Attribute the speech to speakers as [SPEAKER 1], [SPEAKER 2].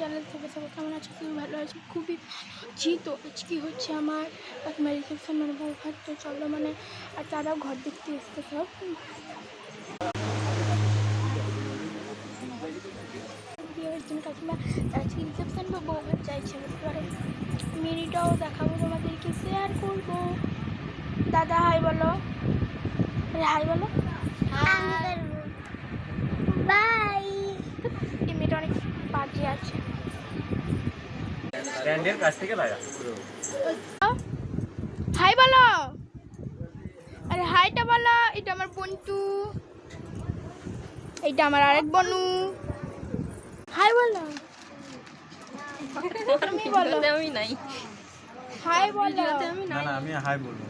[SPEAKER 1] Channel থেকে সবাই কেমন আছে? খুবই ভালো আছে, খুবই জি। তো আজকে হচ্ছে আমার কাকিমার রিসেপশন, মানে বউ ভাত। তো চলো মানে আর তারাও ঘর দেখতে এসছে সব। বিয়ের জন্য কাকিমা আজকে রিসেপশন বা বউ ভাত চাইছে, বুঝতে পারো। মিনিটাও দেখাবো তোমাদেরকে, শেয়ার করবো। দাদা হাই বলো, হাই বলো, বাই। এই মেয়েটা অনেক বাজে আছে।
[SPEAKER 2] স্ট্যান্ডের কাছ থেকে লাগা
[SPEAKER 1] হাই বলো, আরে হাইটা বলো। এটা আমার বন্ধু, এইটা আমার আরেক বনু। হাই বলো, তুমি বলো।
[SPEAKER 3] আমি নাই,
[SPEAKER 1] হাই বলো।
[SPEAKER 2] না না আমি হাই বলবো।